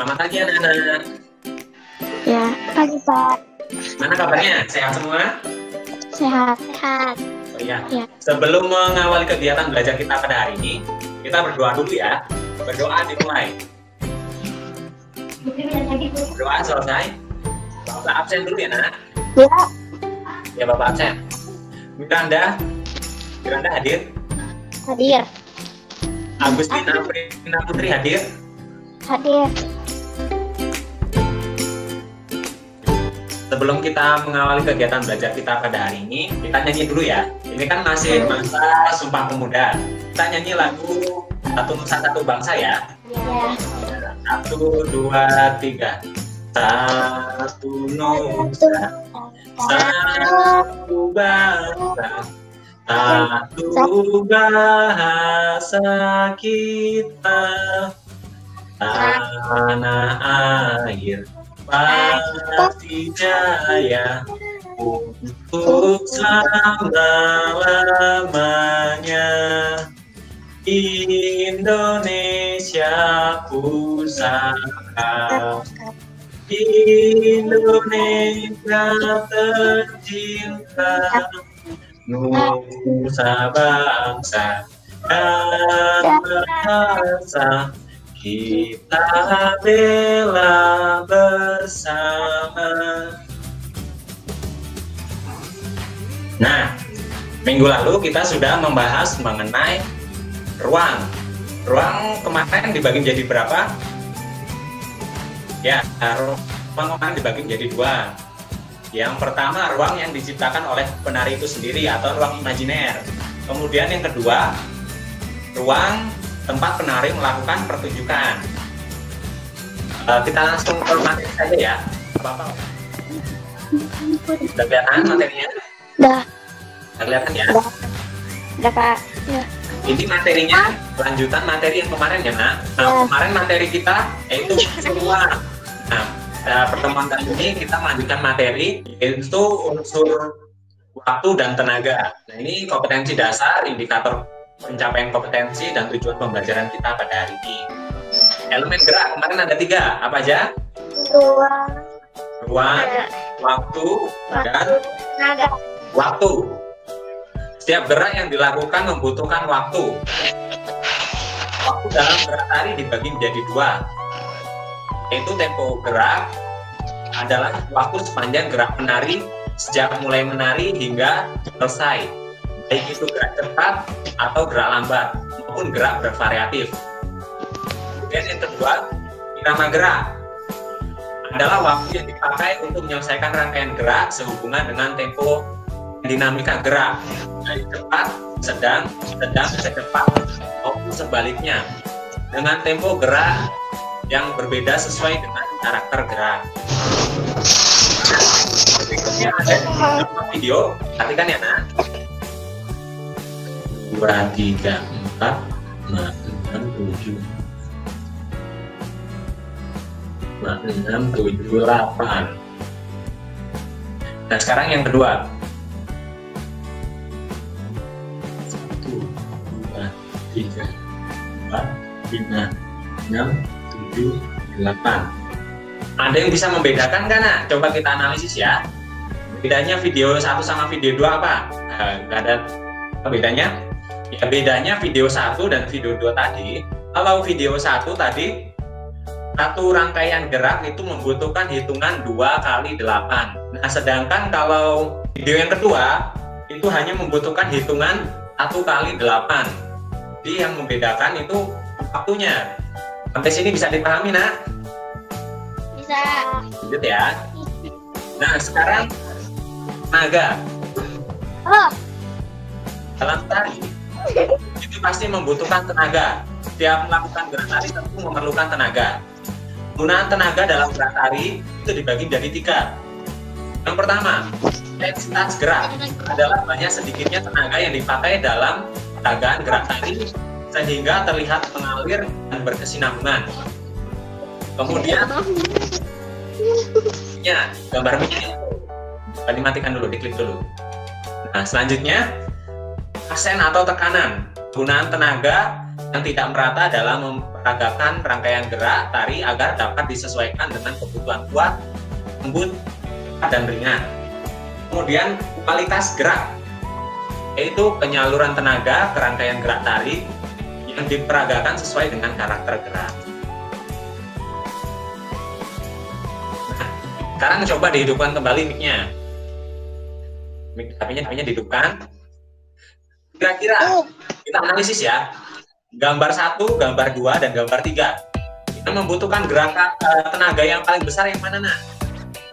Selamat pagi anak-anak. Ya, pagi Pak. Mana kabarnya? Sehat semua? Sehat. Sehat. Oh iya. Ya. Sebelum mengawali kegiatan belajar kita pada hari ini, kita berdoa dulu ya. Berdoa dimulai. Berdoa selesai. Bapak absen dulu ya, nak. Ya. Ya, Bapak absen. Miranda hadir. Hadir. Agustina Prina Putri hadir. Hadir. Sebelum kita mengawali kegiatan belajar kita pada hari ini, kita nyanyi dulu ya. Ini kan masih masa Sumpah Pemuda. Kita nyanyi lagu Satu Nusa Satu Bangsa ya. Ya. 1, 2, 3. Satu Nusa, satu bangsa, satu bahasa kita, tanah air pasti jaya untuk selama-lamanya. Indonesia pusaka, Indonesia tercinta, nusa bangsa dan bangsa, kita bela bersama. Nah, minggu lalu kita sudah membahas mengenai ruang. Ruang kemarin dibagi menjadi berapa? Ya, ruang kemarin dibagi menjadi 2. Yang pertama, ruang yang diciptakan oleh penari itu sendiri atau ruang imajiner. Kemudian yang kedua, ruang tempat penari melakukan pertunjukan. Kita langsung ke materi saja ya. Apa-apa? Sudah kelihatan materinya? Udah. Sudah kelihatan ya? Udah Pak. Ya. Ini materinya lanjutan materi yang kemarin ya, Nak. Nah, kemarin materi kita yaitu ruang. Nah, pertemuan kali ini kita melanjutkan materi yaitu unsur waktu dan tenaga. Nah, ini kompetensi dasar, indikator pencapaian kompetensi dan tujuan pembelajaran kita pada hari ini. Elemen gerak kemarin ada 3, apa aja? Ruang, waktu, dan Tenaga. waktu. Setiap gerak yang dilakukan membutuhkan waktu. Waktu dalam gerak tari dibagi menjadi 2, yaitu tempo gerak adalah waktu sepanjang gerak penari sejak mulai menari hingga selesai, baik itu gerak cepat atau gerak lambat maupun gerak bervariatif. Kemudian yang kedua, irama gerak adalah waktu yang dipakai untuk menyelesaikan rangkaian gerak sehubungan dengan tempo dinamika gerak, baik cepat, sedang, secepat maupun sebaliknya, dengan tempo gerak yang berbeda sesuai dengan karakter gerak. Berikutnya ada video, perhatikan ya, Nak. 2, 3, 4, 5, 6, 7, 8. Nah, sekarang yang kedua. 1, 2, 3, 4, 5, 6, 7, 8. Ada yang bisa membedakan kan, Nak? Coba kita analisis ya. Bedanya video 1 sama video 2 apa? Nggak ada bedanya? Ya, bedanya video 1 dan video 2 tadi. Kalau video 1 tadi, satu rangkaian gerak itu membutuhkan hitungan 2 kali 8. Nah, sedangkan kalau video yang kedua, itu hanya membutuhkan hitungan 1 kali 8. Jadi yang membedakan itu waktunya. Sampai sini bisa dipahami, Nak? Bisa. Lanjut ya. Nah, sekarang tenaga. Oh. Dalam tari, itu pasti membutuhkan tenaga. Setiap melakukan gerak tari tentu memerlukan tenaga. Penggunaan tenaga dalam gerak tari itu dibagi menjadi 3. Yang pertama, intensitas gerak adalah banyak sedikitnya tenaga yang dipakai dalam peragaan gerak tari sehingga terlihat mengalir dan berkesinambungan. Kemudian, ya, gambar minyak. Dimatikan dulu, diklik dulu. Nah, selanjutnya, aksen atau tekanan. Penggunaan tenaga yang tidak merata dalam memperagakan rangkaian gerak tari agar dapat disesuaikan dengan kebutuhan kuat, lembut, dan ringan. Kemudian kualitas gerak, yaitu penyaluran tenaga ke rangkaian gerak tari yang diperagakan sesuai dengan karakter gerak. Nah, sekarang coba dihidupkan kembali mic-nya. Mic HP-nya dihidupkan. Kira-kira kita analisis ya. Gambar 1, gambar 2, dan gambar 3. Kita membutuhkan gerakan tenaga yang paling besar yang mana, nah?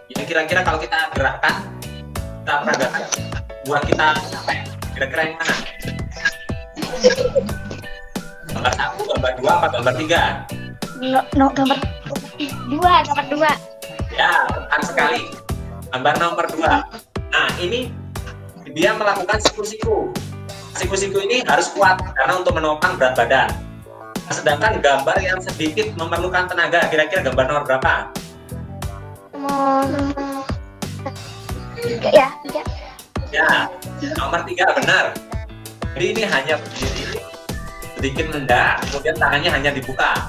Yang kira-kira kalau kita gerakkan, kita peragakan buat kita sampai kira-kira yang mana? Gambar 1, gambar 2, apa gambar 3? Gambar 2. Ya, tepat sekali. Gambar nomor 2. Nah, ini dia melakukan siku-siku. Siku-siku ini harus kuat karena untuk menopang berat badan. Nah, sedangkan gambar yang sedikit memerlukan tenaga, kira-kira gambar nomor berapa? Ya. Ya, nomor 3 benar. Jadi ini hanya berdiri, sedikit mendak, kemudian tangannya hanya dibuka.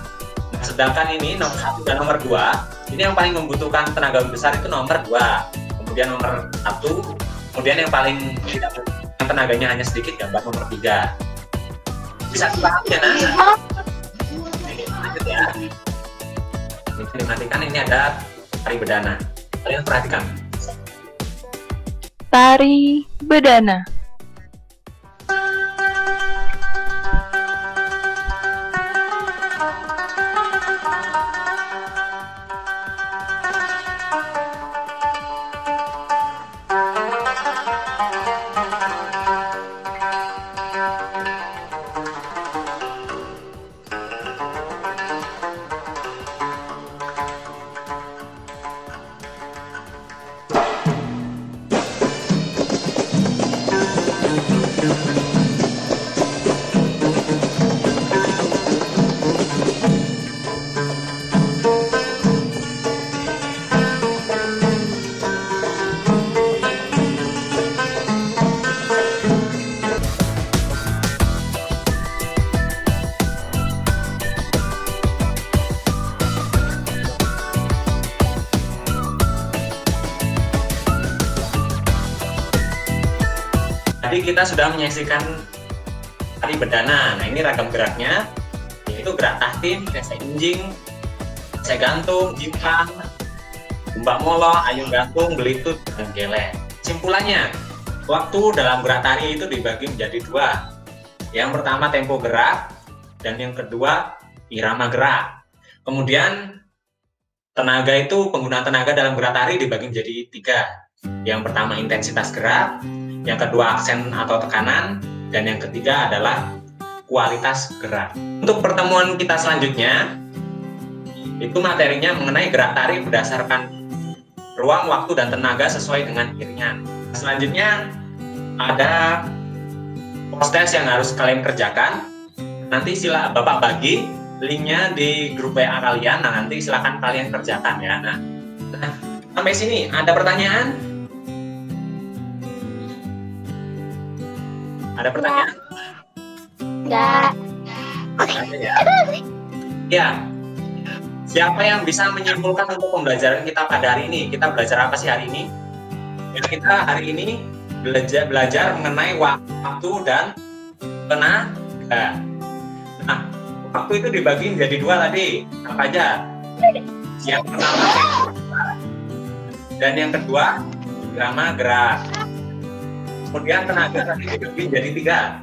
Nah, sedangkan ini nomor 1 dan nomor 2, ini yang paling membutuhkan tenaga besar itu nomor 2. Kemudian nomor 1, kemudian yang paling tidak yang tenaganya hanya sedikit, gambar nomor 3. Bisa dipahami ya, Nah? Lanjut ya. Ini dimatikan, ini ada tari bedana. Kalian perhatikan. Tari bedana. Tadi kita sudah menyaksikan tari bedana. Nah, ini ragam geraknya, yaitu gerak tahtim, gesek injing, gesek gantung, jimpang, gumbak molo, ayung gantung, belitut, dan gelek. Simpulannya, waktu dalam gerak tari itu dibagi menjadi 2. Yang pertama tempo gerak, dan yang kedua irama gerak. Kemudian tenaga itu, penggunaan tenaga dalam gerak tari dibagi menjadi 3. Yang pertama intensitas gerak, yang kedua aksen atau tekanan, dan yang ketiga adalah kualitas gerak. Untuk pertemuan kita selanjutnya, itu materinya mengenai gerak tari berdasarkan ruang, waktu, dan tenaga sesuai dengan iringan. Selanjutnya ada proses yang harus kalian kerjakan. Nanti sila Bapak bagi linknya di grup WA kalian. Nah, nanti silakan kalian kerjakan ya. Nah, sampai sini ada pertanyaan? Ada pertanyaan? Enggak. Ada ya? Ya. Siapa yang bisa menyimpulkan untuk pembelajaran kita pada hari ini? Kita belajar apa sih hari ini? Ya, kita hari ini belajar mengenai waktu dan tenaga. Nah, waktu itu dibagi menjadi 2 tadi. Apa aja? Yang pertama dan yang kedua irama gerak. Kemudian tenaga tadi dibagi menjadi 3.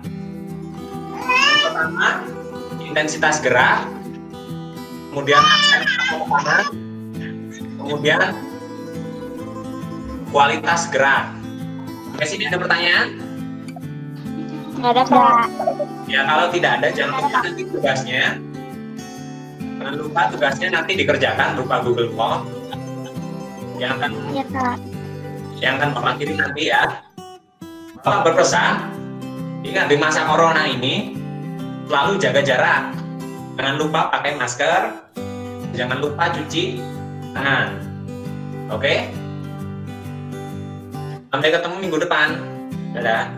Yang pertama intensitas gerak, kemudian aksen atau tekanan, kemudian kualitas gerak. Sampai sini ada pertanyaan? Nggak ada, Pak. Ya, kalau tidak ada jangan lupa nanti tugasnya. Jangan lupa tugasnya nanti dikerjakan berupa Google Form yang akan Iya, Kak. Bapak kirim nanti ya. Bapak berpesan, ingat di masa corona ini selalu jaga jarak. Jangan lupa pakai masker, jangan lupa cuci tangan. Oke? Sampai ketemu minggu depan. Dadah.